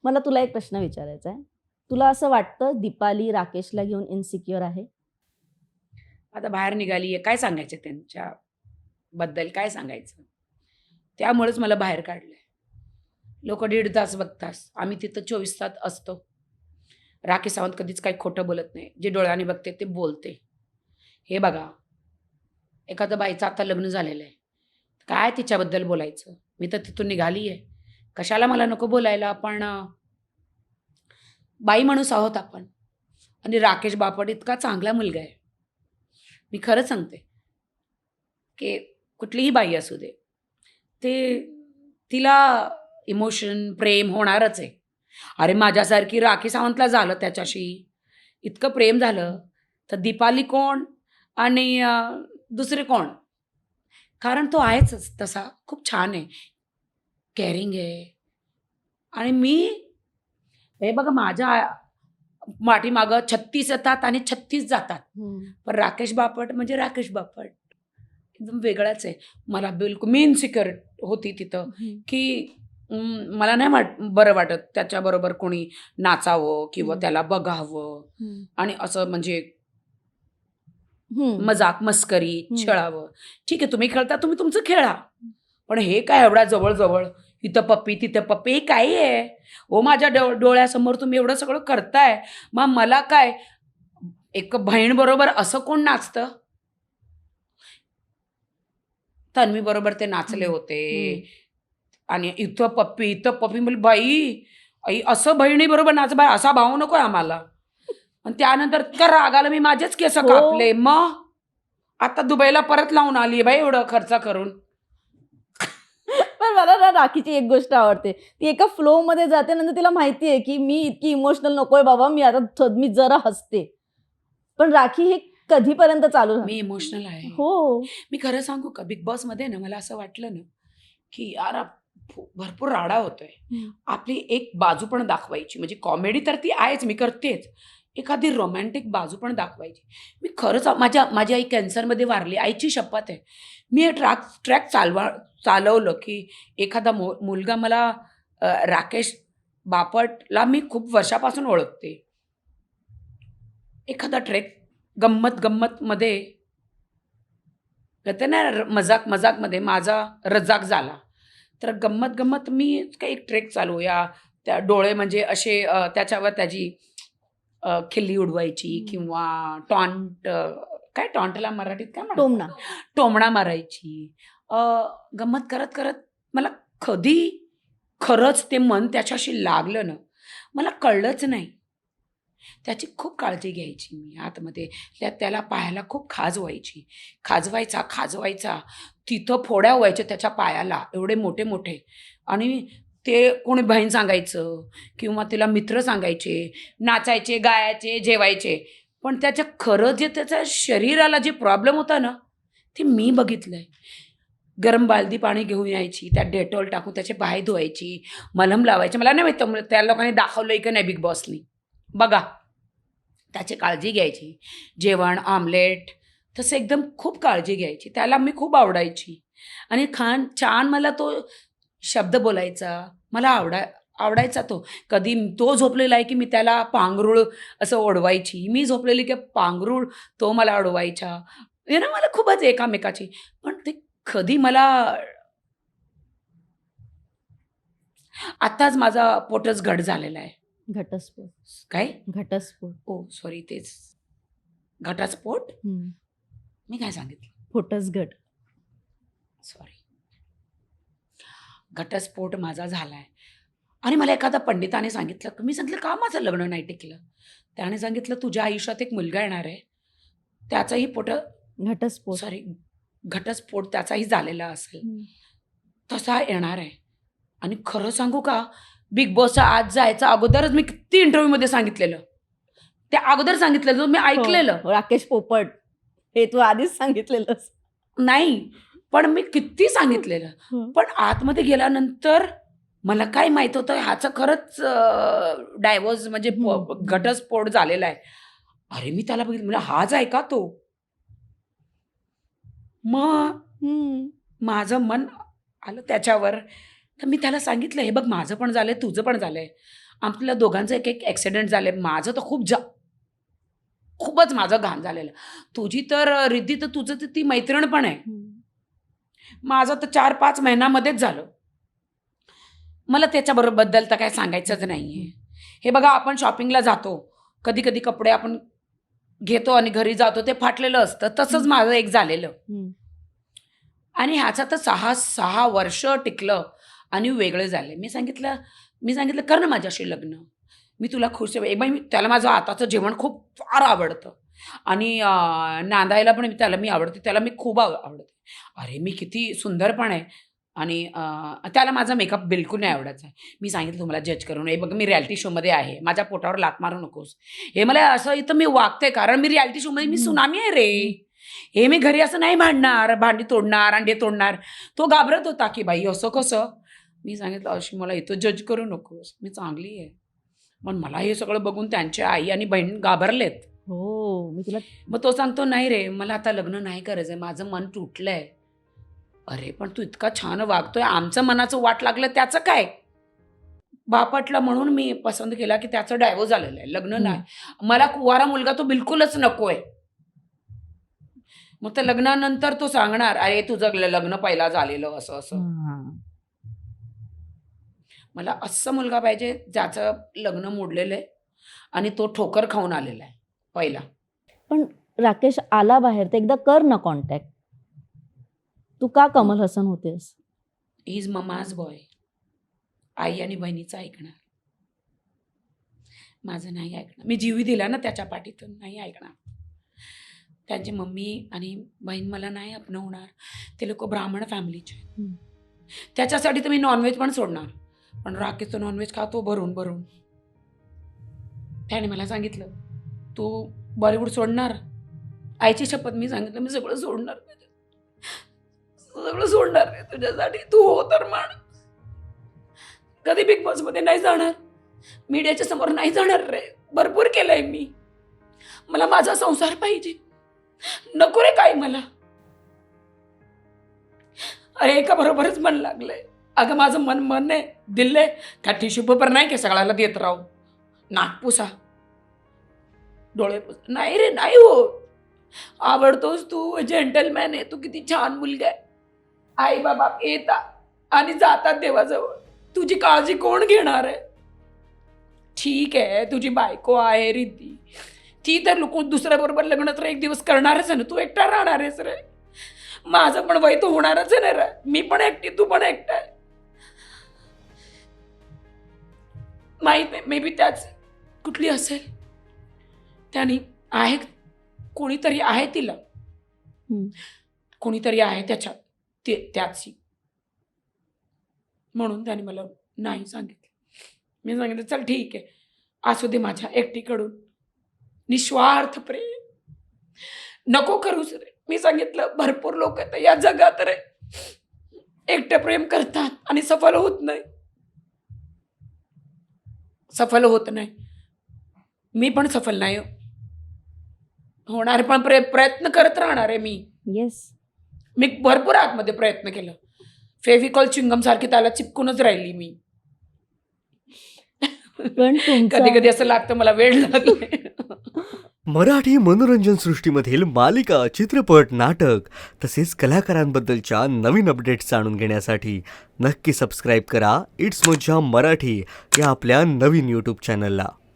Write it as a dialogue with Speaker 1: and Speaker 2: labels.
Speaker 1: मला तुला एक प्रश्न विचारायचा आहे. तुला असं वाटतं दीपाली राकेशला घेऊन इन्सिक्युअर आहे?
Speaker 2: आता बाहेर निघाली आहे, काय सांगायचं त्यांच्याबद्दल काय सांगायचं? त्यामुळेच मला बाहेर काढलंय. लोकं 1.5 तास बघतास, आम्ही तिथं 24 तास असतो. राकेश सावंत कधीच काही खोटं बोलत नाही. जे डोळ्याने बघते ते बोलते. हे बघा, एखाद्या बाईचं आता लग्न झालेलं आहे. काय तिच्याबद्दल बोलायचं? मी तर तिथून निघाली आहे. कशाला मला नको बोलायला? पण बाई माणूस आहोत आपण. आणि राकेश बापट इतका चांगला मुलगा आहे. मी खरं सांगते, की कुठलीही बाई असू दे, ते तिला इमोशन, प्रेम होणारच आहे. अरे माझ्यासारखी राखी सावंतला झालं त्याच्याशी. इतकं प्रेम झालं, तर दीपाली कोण आणि दुसरे कोण? कारण तो आहेच तसा. खूप छान आहे, केअरिंग आहे. आणि मी हे बघा माझ्या पाठीमागं 36 येतात आणि 36 जातात. पण राकेश बापट म्हणजे राकेश बापट. एकदम वेगळाच आहे. मला बिलकुल मी इन्सिक्युअर होती तिथं, की मला नाही बरं वाटत त्याच्याबरोबर कोणी नाचावं किंवा त्याला बघावं आणि असं म्हणजे मजाक, मस्करी, खेळावं. ठीक आहे, तुम्ही खेळता, तुम्ही तुमचं खेळा. पण हे काय एवढा जवळ-जवळ, इथं पप्पी, तिथं पप्पी, हे काय आहे? हो माझ्या डोळ्यासमोर तुम्ही एवढं सगळं करताय. मग मला काय एक बहीणबरोबर असं कोण नाचतं? तन्वी बरोबर ते नाचले होते आणि इथं पप्पी म्हणजे बाई, आई असं बहिणीबरोबर नाच बाई, असा भाऊ नकोय आम्हाला. आणि त्यानंतर इतका राग आला, मी माझेच केस कापले. मग आता दुबईला परत लावून आली बाई एवढं खर्च करून.
Speaker 1: पण मला ना राखीची एक गोष्ट आवडते. ती एका फ्लो मध्ये जाते, नंतर तिला माहिती आहे की मी इतकी इमोशनल नकोय बाबा, मी आता मी जरा हसते. पण राखी हे कधीपर्यंत चालू राहणार?
Speaker 2: मी इमोशनल आहे.
Speaker 1: हो.
Speaker 2: मी खरं सांगू का, बिग बॉस मध्ये ना मला असं वाटलं ना, की यार भरपूर राडा होतोय. आपली एक बाजू पण दाखवायची, म्हणजे कॉमेडी तर ती आहेच, मी करतेच. एखादी रोमॅन्टिक बाजू पण दाखवायची. मी खरंच माझी आई कॅन्सरमध्ये वारली, आईची शपथ आहे. मी हे ट्रॅक चालवलं, की एखादा मुलगा मला राकेश बापटला मी खूप वर्षापासून ओळखते. एखादा ट्रेक गंमत-गंमतमध्ये कहते ना मजाकमध्ये माझा रजाक झाला. तर गंमत मी काही एक ट्रेक चालवूया. त्या डोळे म्हणजे असे त्याच्यावर त्याची खिल्ली उडवायची किंवा काय टॉन्टला मराठीत काय म्हणतात? टोमणा मारायची. गंमत करत मला कधी खरंच ते मन त्याच्याशी लागलं ना, मला कळलंच नाही. त्याची खूप काळजी घ्यायची मी आतमध्ये. त्याला पायाला खूप खाज व्हायची. खाजवायचा. तिथं फोड्या व्हायच्या त्याच्या पायाला एवढे मोठे-मोठे. आणि ते कोणी बहीण सांगायचं किंवा तिला मित्र सांगायचे, नाचायचे, गायचे, जेवायचे. पण त्याच्या खरं जे त्याच्या शरीराला जे प्रॉब्लेम होता ना, ते मी बघितलंय. गरम बालदी पाणी घेऊन यायची, त्यात डेटॉल टाकून त्याचे पाय धुवायची, मलम लावायची. मला नाही माहीत त्या लोकांनी दाखवलंय की नाही बिग बॉसनी. बघा, त्याची काळजी घ्यायची. जेवण, ऑमलेट तसं एकदम खूप काळजी घ्यायची. त्याला मी खूप आवडायची. आणि छान मला तो शब्द बोलायचा. मला आवडायचा तो. कधी तो झोपलेला आहे की मी त्याला पांघरूळ असं ओढवायची. मी झोपलेली की पांघरूळ तो मला ओढवायचा. हे ना मला खूपच एकामेकाची. पण ते कधी मला आत्ताच माझा पोटच घट झालेला आहे.
Speaker 1: घटस्फोट.
Speaker 2: काय?
Speaker 1: घटस्फोट.
Speaker 2: ओ सॉरी, तेच घटस्फोट. मी काय सांगितलं?
Speaker 1: फोटसघट.
Speaker 2: सॉरी. घटस्फोट माझा झालाय. आणि मला एखादा पंडिताने सांगितलं, मी सांगितलं का माझं लग्न नाही टिकलं? त्याने सांगितलं तुझ्या आयुष्यात एक मुलगा येणार आहे. त्याचाही
Speaker 1: घटस्फोट.
Speaker 2: सॉरी, घटस्फोट त्याचाही झालेला असेल. तसा येणार आहे. आणि खरं सांगू का, बिग बॉसच्या आज जायच्या अगोदरच मी किती इंटरव्ह्यूमध्ये सांगितलेलं. त्या अगोदर सांगितलेलं, मी ऐकलेलं.
Speaker 1: राकेश पोपट हे तू आधीच सांगितलेलंस.
Speaker 2: नाही, पण मी किती सांगितलेलं. पण आतमध्ये गेल्यानंतर मला काय माहित होतं ह्याचं खरंच डायव्होर्स म्हणजे घटस्फोट झालेला आहे. अरे मी त्याला बघितलं, म्हणजे हाच आहे का तो? मग माझं मन आलं त्याच्यावर. तर मी त्याला सांगितलं, हे बघ माझं पण झालंय, तुझं पण झालंय. आपल्या दोघांचं एक एक ॲक्सिडेंट झाले. माझं तर खूपच माझं घाण झालेलं. तुझी तर रिद्धी, तर तुझं तर ती मैत्रीण पण आहे. माझं तर 4-5 महिन्यामध्येच झालं. मला त्याच्याबद्दल तर काय सांगायचंच नाहीये. हे बघा, आपण शॉपिंगला जातो, कधी कधी कपडे आपण घेतो आणि घरी जातो ते फाटलेलं असतं. तसंच माझं एक झालेलं. आणि ह्याचं तर 6 वर्ष टिकलं आणि वेगळे झाले. मी सांगितलं कर ना माझ्याशी लग्न, मी तुला खुश आहे. बाई, त्याला माझं आताचं जेवण खूप फार आवडतं आणि नांदायला पण त्याला मी आवडते, त्याला मी खूप आवडते. अरे मी किती सुंदर पण आहे आणि त्याला माझा मेकअप बिलकुल नाही आवडायचा. मी सांगितलं तुम्हाला जज करून, हे बघ मी रियालिटी शोमध्ये आहे, माझ्या पोटावर लाथ मारू नकोस. हे मला असं इथं मी वागते कारण मी रियालिटी शोमध्ये मी सुनामी आहे रे. हे मी घरी असं नाही भांडणार, भांडी तोडणार, अंडे तोडणार. तो घाबरत होता की बाई असं कसं. मी सांगितलं अशी मला इथं जज करू नकोस, मी चांगली आहे. पण मला हे सगळं बघून त्यांची आई आणि बहीण घाबरलेत.
Speaker 1: हो, मी तुला
Speaker 2: मग तो सांगतो नाही रे, मला आता लग्न नाही करायचंय, माझं मन तुटलंय. अरे पण तू इतका छान वागतोय, आमचं मनाचं वाट लागलं त्याचं काय. बापटला म्हणून मी पसंत केला की त्याचं डायव्होर्स झालेलं आहे, लग्न नाही. मला कुवारा मुलगा तो बिलकुलच नकोय. मग त्या लग्नानंतर तो सांगणार अरे तुझं लग्न पहिला झालेलं असं असं. मला असं मुलगा पाहिजे ज्याचं लग्न मोडलेलं आहे आणि तो ठोकर खाऊन आलेला आहे पहिला.
Speaker 1: पण राकेश आला बाहेर तर एकदा कर ना कॉन्टॅक्ट. तू का कमल हसन होतेस?
Speaker 2: He is mama's boy. आई आणि बहिणीचं ऐकणार, माझं नाही ऐकणार. मी जीवी दिला ना त्याच्या पाठीतून, नाही ऐकणार. त्यांची मम्मी आणि बहीण मला नाही अपनवणार. ते लोक ब्राह्मण फॅमिलीचे आहेत. त्याच्यासाठी तर मी नॉनव्हेज पण सोडणार. पण राकेशचं नॉनव्हेज खातो भरून भरून. त्याने मला सांगितलं तू बॉलिवूड सोडणार. आईची शपथ, मी सांगितलं मी सगळं सोडणार, सगळं सोडणार रे तुझ्यासाठी. तू हो तर मान. कधी बिग बॉस मध्ये नाही जाणार, मीडियाच्या समोर नाही जाणार रे. भरपूर केलंय मी. मला माझा संसार पाहिजे, नको रे काय मला. अरे एका बरोबरच मन लागलंय. अगं माझं मन आहे, दिल आहे का टिश्यू पेपर नाही की सगळ्याला देत राहू. नाक पुसा, डोळे पुसा. नाही रे नाही हो. आवडतोस तू, जेंटलमॅन आहे तू, किती छान मुलगा आहे. आई बाबा येतात आणि जातात देवाजवळ, तुझी काळजी कोण घेणार आहे. ठीक आहे तुझी बायको आहे रिद्धी, ती तर लोक दुसऱ्याबरोबर लग्न तर एक दिवस करणारच आहे ना. तू एकटा राहणार आहेस रे. माझं पण वय तर होणारच आहे ना रे. मी पण एकटी, तू पण एकटा आहे. माहित नाही, मे बी त्याच कुठली असेल, त्याने आहे कोणीतरी आहे तिला, कोणीतरी आहे त्याच्यात त्याची, म्हणून त्याने मला नाही सांगितलं. मी सांगितलं चल ठीक आहे, असू दे माझ्या एकटीकडून निस्वार्थ प्रेम, नको करूच रे. मी सांगितलं भरपूर लोक आहेत या जगात रे, एकटं प्रेम करतात आणि सफल होत नाही. सफल होत नाही. मी पण सफल नाही होणार, पण प्रयत्न करत राहणार आहे मी.
Speaker 1: येस,
Speaker 2: मी भरपूर आतमध्ये प्रयत्न केला. फेविकॉल चिंगम सारखी त्याला चिपकूनच राहिली मी.
Speaker 1: पण
Speaker 2: कधी कधी असं लागतं मला वेळ लागले.
Speaker 3: मराठी मनोरंजन सृष्टीमधील मालिका, चित्रपट, नाटक तसेच कलाकारांबद्दलच्या नवीन अपडेट्स जाणून घेण्यासाठी नक्की सबस्क्राईब करा इट्स मज्जा मराठी या आपल्या नवीन यूट्यूब चॅनलला.